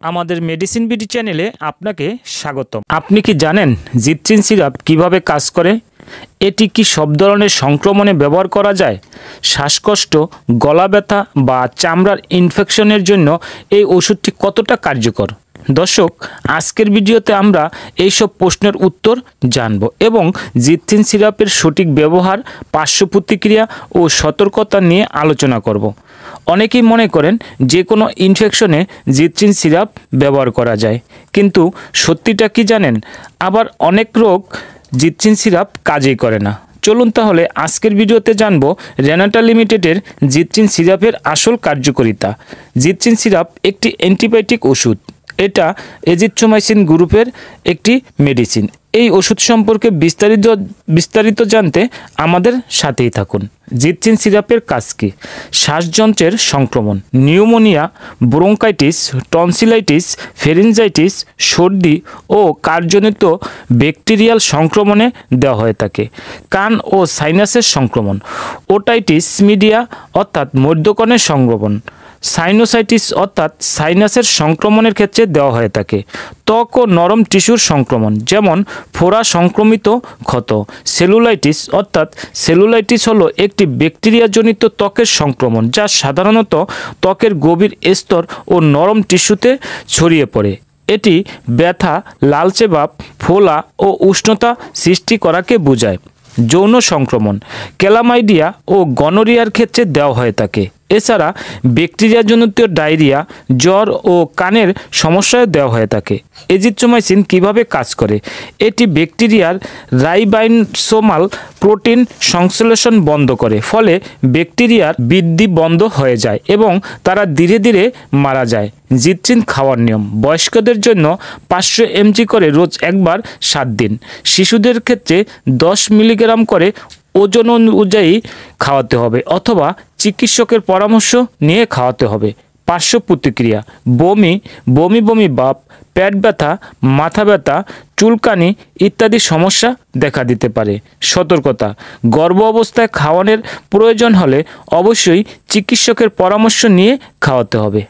আমাদের medicine BD চ্যানেলে আপনাকে স্বাগতম। আপনি কি জানেন জিপট্রিন সিরাপ কিভাবে কাজ করে? এটি কি সব ধরনের সংক্রমণে ব্যবহার করা যায়? শ্বাসকষ্ট, গলা ব্যথা বা চামড়ার ইনফেকশনের জন্য এই ওষুধটি কতটা কার্যকর? দর্শক, আজকের ভিডিওতে আমরা এইসব প্রশ্নের উত্তর জানব এবং জিপট্রিন সিরাপের সঠিক ব্যবহার, পার্শ্ব প্রতিক্রিয়া ও সতর্কতা নিয়ে আলোচনা করব। অনেকেই মনে করেন যে কোনো ইনফেকশনে জিপট্রিন সিরাপ ব্যবহার করা যায়, কিন্তু সত্যিটা কি জানেন? আবার অনেক রোগ জিপট্রিন সিরাপ কাজই করে না। চলুন তাহলে আজকের ভিডিওতে জানব রেনাটা লিমিটেডের জিপট্রিন সিরাপের আসল কার্যকারিতা। জিপট্রিন সিরাপ একটি অ্যান্টিবায়োটিক ওষুধ। এটা এজিথ্রোমাইসিন গ্রুপের একটি মেডিসিন। এই ওষুধ সম্পর্কে বিস্তারিত জানতে আমাদের সাথেই থাকুন। জিপট্রিন সিরাপের কাজ কী? শ্বাসযন্ত্রের সংক্রমণ, নিউমোনিয়া, ব্রঙ্কাইটিস, টনসিলাইটিস, ফেরিনজাইটিস, সর্দি ও কার্যজনিত ব্যাকটেরিয়াল সংক্রমণে দেওয়া হয়ে থাকে। কান ও সাইনাসের সংক্রমণ, ওটাইটিস মিডিয়া অর্থাৎ মধ্যকর্ণের সংক্রমণ, সাইনোসাইটিস অর্থাৎ সাইনাসের সংক্রমণের ক্ষেত্রে দেওয়া হয়ে থাকে। ত্বক ও নরম টিস্যুর সংক্রমণ, যেমন ফোড়া সংক্রমিত ক্ষত, সেলুলাইটিস অর্থাৎ সেলুলাইটিস হলো একটি ব্যাকটেরিয়াজনিত ত্বকের সংক্রমণ যা সাধারণত ত্বকের গভীর স্তর ও নরম টিস্যুতে ছড়িয়ে পড়ে। এটি ব্যথা, লালচে ভাব, ফোলা ও উষ্ণতা সৃষ্টি করাকে বোঝায়। যৌন সংক্রমণ, ক্লামাইডিয়া ও গনোরিয়ার ক্ষেত্রে দেওয়া হয়ে থাকে। এছাড়া ব্যাকটেরিয়াজনিত ডায়রিয়া, জ্বর ও কানের সমস্যায় দেওয়া হয়ে থাকে। এজিথ্রোমাইসিন কিভাবে কাজ করে? এটি ব্যাকটেরিয়ার রাইবোসোমাল প্রোটিন সংশ্লেষণ বন্ধ করে, ফলে ব্যাকটেরিয়ার বৃদ্ধি বন্ধ হয়ে যায় এবং তারা ধীরে ধীরে মারা যায়। জিপট্রিন খাওয়ার নিয়ম, বয়স্কদের জন্য 500 mg করে রোজ একবার 7 দিন, শিশুদের ক্ষেত্রে 10 মিলিগ্রাম করে ওজন অনুযায়ী খাওয়াতে হবে অথবা চিকিৎসকের পরামর্শ নিয়ে খাওয়াতে হবে। পার্শ্ব প্রতিক্রিয়া, বমি ভাব, পেট ব্যথা, মাথা ব্যথা, চুলকানি ইত্যাদি সমস্যা দেখা দিতে পারে। সতর্কতা, গর্ভ অবস্থায় খাওয়ানোর প্রয়োজন হলে অবশ্যই চিকিৎসকের পরামর্শ নিয়ে খাওয়াতে হবে।